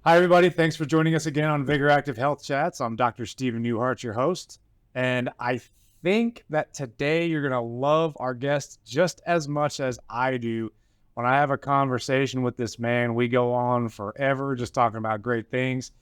Hi, everybody. Thanks for joining us again on Vigor Active Health Chats. I'm Dr. Stephen Newhart, your host. And I think that today you're going to love our guest just as much as I do. When I have a conversation with this man, we go on forever just talking about great things.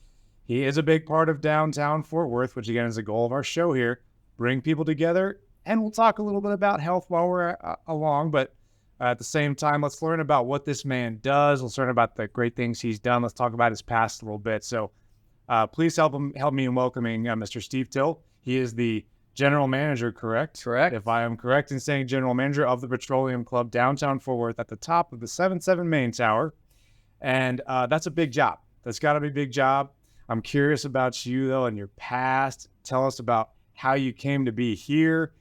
He is a big part of downtown Fort Worth, which again is the goal of our show here. Bring people together, and we'll talk a little bit about health while we're along, but at the same time, let's learn about what this man does. Let's learn about the great things he's done. Let's talk about his past a little bit. So please help me in welcoming Mr. Steve Till. He is the general manager, correct? Correct. If I am correct in saying general manager of the Petroleum Club downtown Fort Worth at the top of the 7-7 main tower. And that's a big job. That's got to be a big job. I'm curious about you, though, and your past. Tell us about how you came to be here.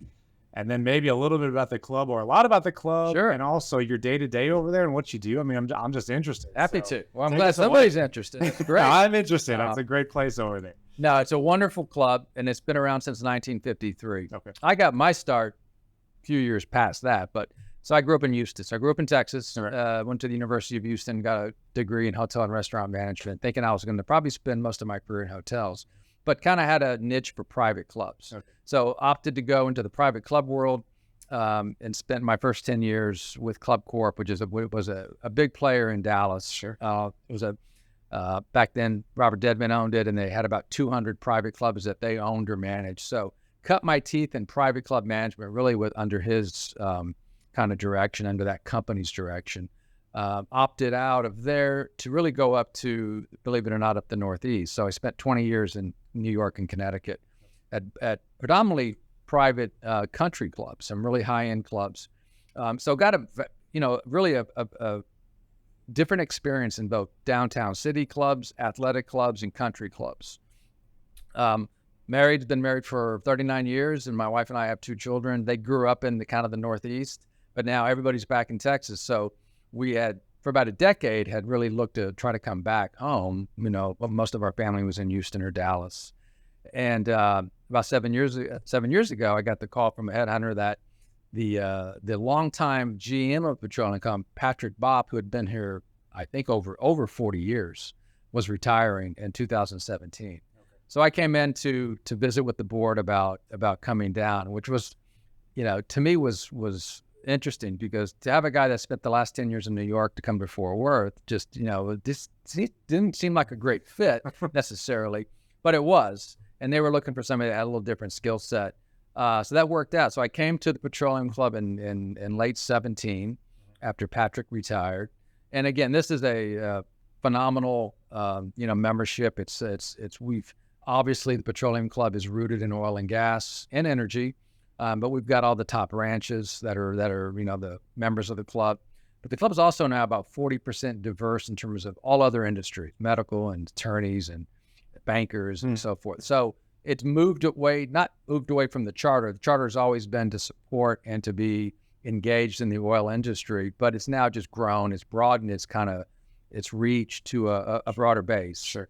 And then maybe a little bit about the club or a lot about the club. Sure. And also your day-to-day over there and what you do. I mean, I'm just interested. Happy So to. Well, I'm take glad us away. somebody's interested. It's great. I'm interested. It's a great place over there. No, it's a wonderful club, and it's been around since 1953. Okay. I got my start a few years past that, so I grew up in Houston. So I grew up in Texas, Right. went to the University of Houston, got a degree in hotel and restaurant management, thinking I was going to probably spend most of my career in hotels, but kind of had a niche for private clubs. Okay. So opted to go into the private club world. And spent my first 10 years with Club Corp, which was a big player in Dallas. Sure. It was back then Robert Dedman owned it, and they had about 200 private clubs that they owned or managed. So cut my teeth in private club management, really under his kind of direction, under that company's direction. Opted out of there to really go up to, believe it or not, up the Northeast. So I spent 20 years in New York and Connecticut at predominantly private country clubs, some really high-end clubs. So got really a different experience in both downtown city clubs, athletic clubs, and country clubs. Been married for 39 years, and my wife and I have 2 children. They grew up in the kind of the Northeast, but now everybody's back in Texas. So we had, for about a decade, had really looked to try to come back home. Most of our family was in Houston or Dallas. And about 7 years ago, I got the call from a headhunter that the longtime GM of Petroleum Company, Patrick Bopp, who had been here, I think over 40 years, was retiring in 2017. Okay. So I came in to visit with the board about coming down, which was, to me was interesting, because to have a guy that spent the last 10 years in New York to come to Fort Worth, just this didn't seem like a great fit necessarily, but it was. And they were looking for somebody that had a little different skill set. So that worked out. So I came to the Petroleum Club in late 17 after Patrick retired. And again, this is a phenomenal, membership. We've obviously, the Petroleum Club is rooted in oil and gas and energy, but we've got all the top ranches that are the members of the club. But the club is also now about 40% diverse in terms of all other industries, medical and attorneys and bankers and so forth. So it's not moved away from the charter. The charter has always been to support and to be engaged in the oil industry, but it's now just grown. It's broadened its reach to a broader base. Sure.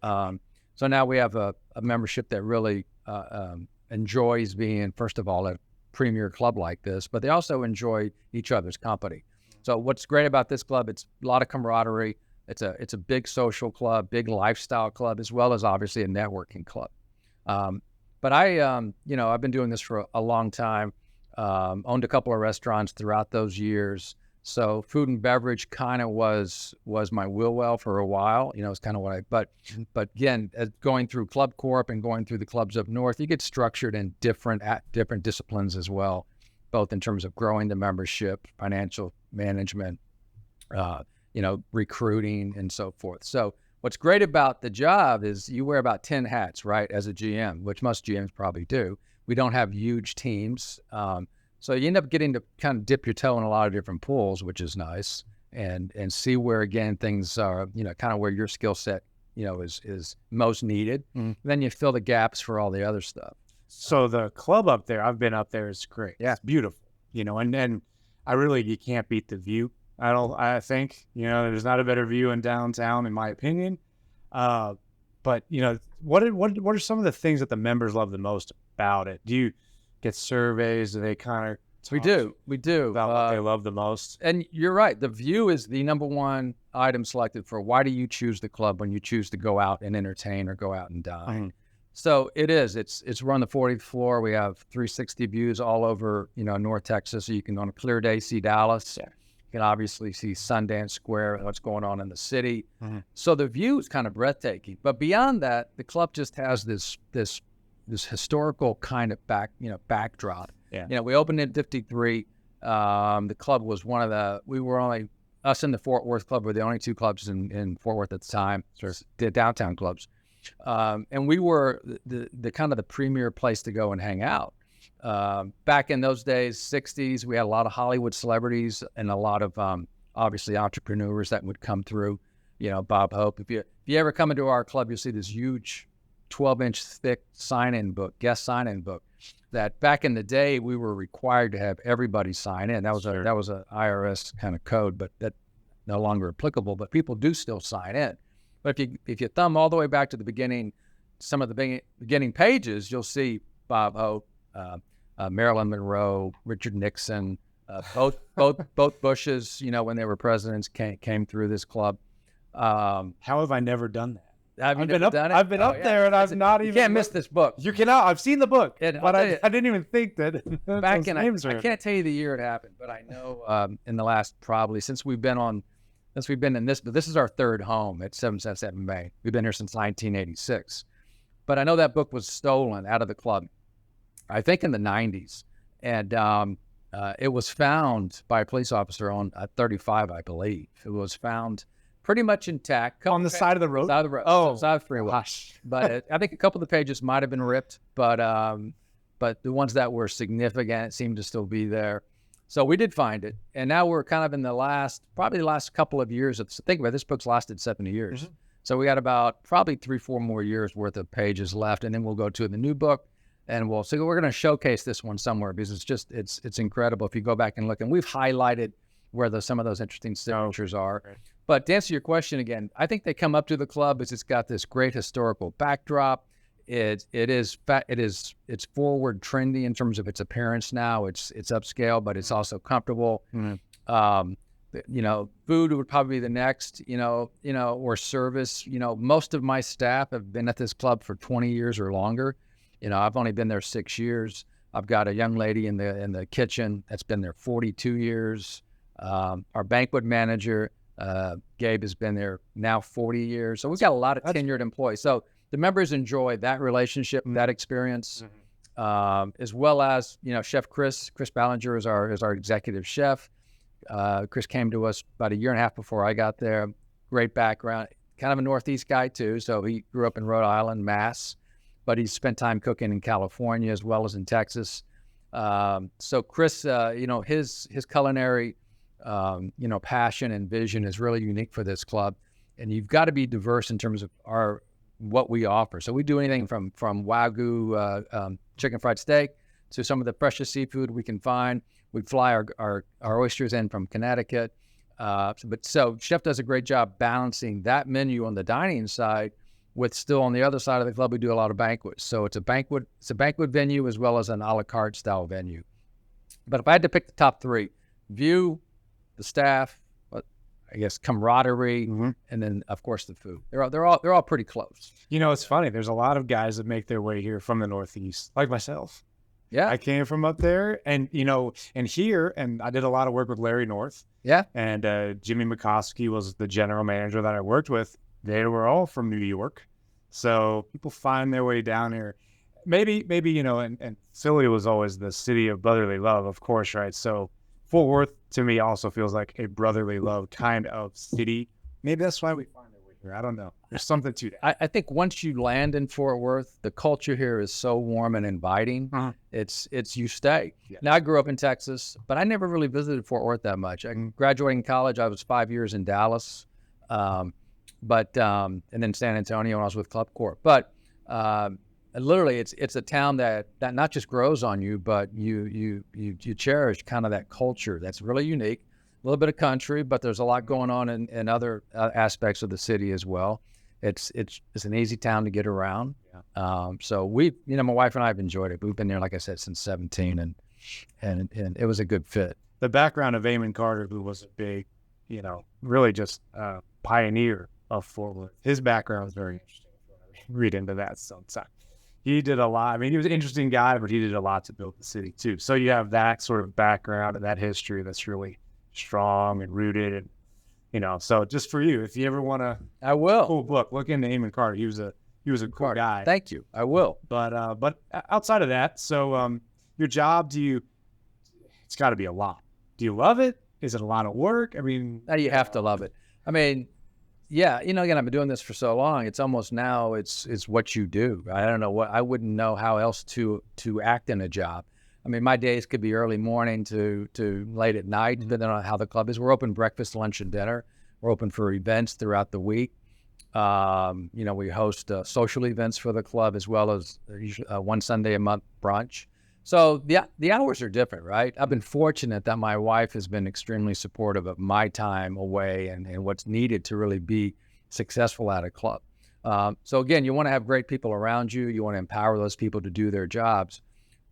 So now we have a membership that really enjoys being, first of all, a premier club like this, but they also enjoy each other's company. So what's great about this club, it's a lot of camaraderie. It's a big social club, big lifestyle club, as well as obviously a networking club. But I've been doing this for a long time, owned a couple of restaurants throughout those years. So food and beverage kind of was my wheel well for a while. It's kind of what but again, going through Club Corp and going through the clubs up north, you get structured in different disciplines as well, both in terms of growing the membership, financial management, recruiting and so forth. So what's great about the job is you wear about 10 hats, right, as a GM, which most GMs probably do. We don't have huge teams. So you end up getting to kind of dip your toe in a lot of different pools, which is nice, and see where, again, things are, kind of where your skill set, is most needed. Mm-hmm. Then you fill the gaps for all the other stuff. So the club up there, I've been up there, is great. Yeah. It's beautiful, and you can't beat the view. I think, there's not a better view in downtown, in my opinion. But what are some of the things that the members love the most about it? Do you get surveys? Do they kind of We do about what they love the most? And you're right. The view is the number one item selected for why do you choose the club when you choose to go out and entertain or go out and dine. So it's we're on the 40th floor. We have 360 views all over, North Texas. So you can, on a clear day, see Dallas. Yeah. You can obviously see Sundance Square and what's going on in the city. So the view is kind of breathtaking. But beyond that, the club just has this historical kind of backdrop. Yeah. We opened in 53. The club was us and the Fort Worth club were the only two clubs in Fort Worth at the time. Sure. The downtown clubs. And we were the kind of the premier place to go and hang out. Back in those days, 60s, we had a lot of Hollywood celebrities and a lot of obviously entrepreneurs that would come through. Bob Hope. If you ever come into our club, you'll see this huge 12-inch thick guest sign-in book. That back in the day we were required to have everybody sign in. That was a IRS kind of code, but that no longer applicable. But people do still sign in. But if you thumb all the way back to the beginning, some of the beginning pages, you'll see Bob Hope, Marilyn Monroe, Richard Nixon, both Bushes, when they were presidents, came through this club. How have I never done that? I've been up there, and I've not even. You can't miss this book. You cannot. I've seen the book, but I didn't even think that. Back in, I can't tell you the year it happened, but I know in the last since we've been in this, but this is our third home at 777 Bay. We've been here since 1986, but I know that book was stolen out of the club, I think in the 90s, and it was found by a police officer on 35, I believe. It was found pretty much intact. On the side of the road? Side of the road. Oh. Side of the freeway. But I think a couple of the pages might have been ripped, but the ones that were significant seemed to still be there. So we did find it. And now we're kind of in the last couple of years. Think about it, this book's lasted 70 years. Mm-hmm. So we got about probably 3-4 more years worth of pages left. And then we'll go to the new book. And we're going to showcase this one somewhere because it's incredible. If you go back and look, and we've highlighted where some of those interesting signatures are. Right. But to answer your question again, I think they come up to the club as it's got this great historical backdrop. It's forward trendy in terms of its appearance now. It's upscale, but it's also comfortable. Mm-hmm. Food would probably be the next, or service. Most of my staff have been at this club for 20 years or longer. I've only been there 6 years. I've got a young lady in the kitchen that's been there 42 years. Our banquet manager, Gabe, has been there now 40 years. So we've got a lot of tenured employees. So the members enjoy that relationship, that experience, as well as, Chef Chris Ballinger is our executive chef. Chris came to us about a year and a half before I got there. Great background, kind of a Northeast guy too. So he grew up in Rhode Island, Mass, but he spent time cooking in California as well as in Texas. So Chris, his culinary passion and vision is really unique for this club, and you've got to be diverse in terms of what we offer. So we do anything from Wagyu chicken fried steak to some of the freshest seafood we can find. We fly our oysters in from Connecticut. So chef does a great job balancing that menu on the dining side with still on the other side of the club, we do a lot of banquets. So it's a banquet venue as well as an a la carte style venue. But if I had to pick the top three, view, the staff, I guess camaraderie, and then of course the food. They're all pretty close. It's funny. There's a lot of guys that make their way here from the Northeast, like myself. Yeah, I came from up there, and and I did a lot of work with Larry North. Yeah, and Jimmy McCoskey was the general manager that I worked with. They were all from New York, so people find their way down here. Maybe and Philly was always the city of brotherly love, of course, right? So Fort Worth to me also feels like a brotherly love kind of city. Maybe that's why we find our way here. I don't know. There's something to that. I think once you land in Fort Worth, the culture here is so warm and inviting. It's you stay. Yeah. Now I grew up in Texas, but I never really visited Fort Worth that much. I graduating college, I was 5 years in Dallas, and then San Antonio when I was with Club Corp. But literally, it's a town that not just grows on you, but you cherish kind of that culture that's really unique. A little bit of country, but there's a lot going on in other aspects of the city as well. It's an easy town to get around. Yeah. So my wife and I have enjoyed it. We've been there, like I said, since 17, and it was a good fit. The background of Eamon Carter, who was a big, really just a pioneer of Fort Worth. His background is very interesting. If you want to read into that sometime. He did a lot. I mean, he was an interesting guy, but he did a lot to build the city too. So you have that sort of background and that history that's really strong and rooted. And, you know, so just for you, if you ever want to, I will. cool book, look into Eamon Carter. He was a cool guy. Thank you. I will. But outside of that, so your job, it's got to be a lot. Do you love it? Is it a lot of work? I mean, You have to love it. I mean, yeah, you know, again, I've been doing this for so long. It's almost now it's what you do. I don't know I wouldn't know how else to act in a job. I mean, my days could be early morning to late at night, depending on how the club is. We're open breakfast, lunch, and dinner. We're open for events throughout the week. You know, we host social events for the club as well as one Sunday a month brunch. So the hours are different, right? I've been fortunate that my wife has been extremely supportive of my time away and what's needed to really be successful at a club. So again, you want to have great people around you. You want to empower those people to do their jobs.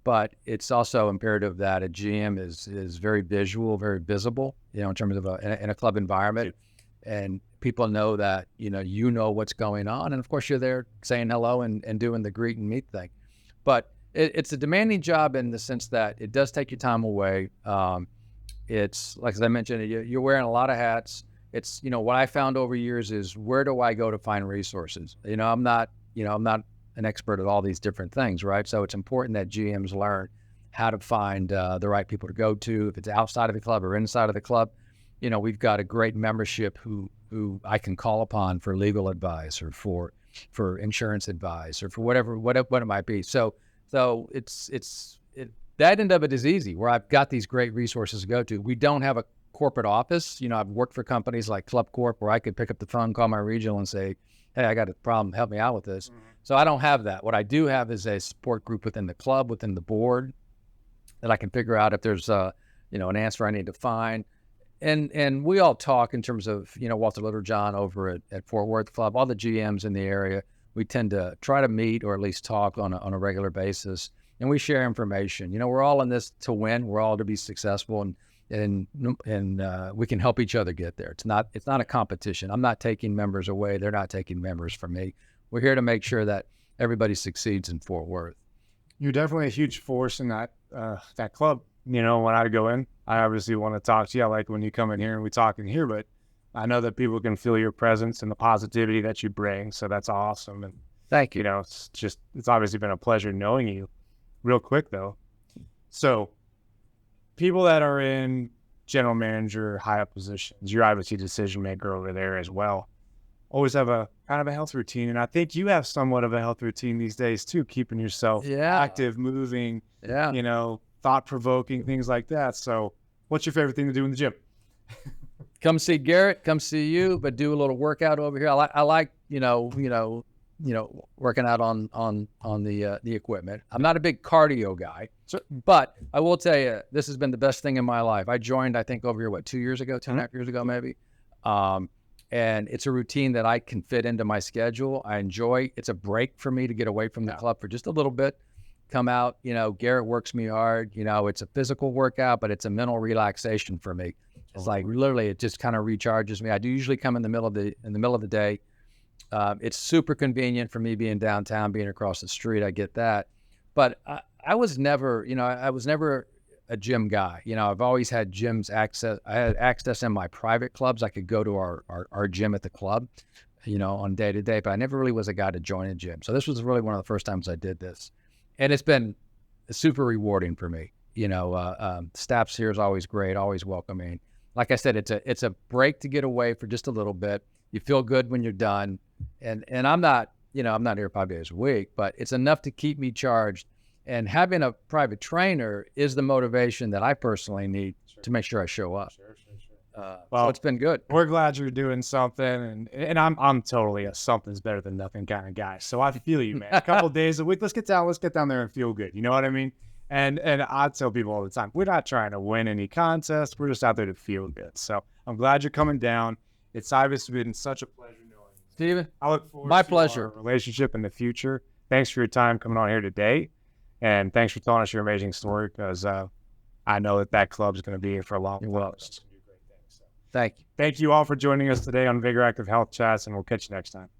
But it's also imperative that a GM is very visual, very visible, you know, in terms of in a club environment. And people know that, you know what's going on. And of course, you're there saying hello and doing the greet and meet thing. But it's a demanding job in the sense that it does take your time away. It's like, as I mentioned, you're wearing a lot of hats. It's, you know, what I found over years is, where do I go to find resources? You know, I'm not an expert at all these different things, right? So it's important that GMs learn how to find the right people to go to. If it's outside of the club or inside of the club, you know, we've got a great membership who I can call upon for legal advice or for insurance advice or for whatever it might be. So that end of it is easy, where I've got these great resources to go to. We don't have a corporate office. You know, I've worked for companies like Club Corp where I could pick up the phone, call my regional and say, hey, I got a problem, help me out with this. Mm-hmm. So I don't have that. What I do have is a support group within the club, within the board, that I can figure out if there's an answer I need to find. And we all talk in terms of, you know, Walter Littlejohn over at Fort Worth Club, all the GMs in the area. We tend to try to meet or at least talk on a regular basis, and we share information. You know, we're all in this to win. We're all to be successful, and we can help each other get there. It's not a competition. I'm not taking members away. They're not taking members from me. We're here to make sure that everybody succeeds in Fort Worth. You're definitely a huge force in that club. You know, when I go in, I obviously want to talk to you. I like when you come in here and we talk in here, but I know that people can feel your presence and the positivity that you bring. So that's awesome. And thank you. You know, it's obviously been a pleasure knowing you. Real quick though. So people that are in general manager, high up positions, you're obviously a decision maker over there as well, always have a kind of a health routine. And I think you have somewhat of a health routine these days too, keeping yourself active, moving, you know, thought-provoking, things like that. So what's your favorite thing to do in the gym? Come see Garrett, come see you, but do a little workout over here. I like, working out on the equipment. I'm not a big cardio guy, but I will tell you, this has been the best thing in my life. I joined, I think, over here, 2 years ago, 2.5 years ago, maybe. And it's a routine that I can fit into my schedule. I enjoy. It's a break for me to get away from the club for just a little bit. Come out, you know, Garrett works me hard. You know, it's a physical workout, but it's a mental relaxation for me. It's like literally, it just kind of recharges me. I do usually come in the middle of the day. It's super convenient for me being downtown, being across the street. I get that, but I was never a gym guy. You know, I've always had gyms access. I had access in my private clubs. I could go to our gym at the club, you know, on day to day, but I never really was a guy to join a gym. So this was really one of the first times I did this, and it's been super rewarding for me. You know, staffs here is always great, always welcoming. Like I said, it's a break to get away for just a little bit. You feel good when you're done. And I'm not here 5 days a week, but it's enough to keep me charged. And having a private trainer is the motivation that I personally need to make sure I show up. Well, so it's been good. We're glad you're doing something. And I'm totally a something's better than nothing kind of guy. So I feel you, man. A couple of days a week, let's get down there and feel good. You know what I mean? And I tell people all the time, we're not trying to win any contest. We're just out there to feel good. So I'm glad you're coming down. It's obviously been such a pleasure knowing you, Stephen. I look forward to our relationship in the future. Thanks for your time coming on here today. And thanks for telling us your amazing story, because I know that club is going to be here for a long time. You're welcome. Thank you. Thank you all for joining us today on Vigor Active Health Chats, and we'll catch you next time.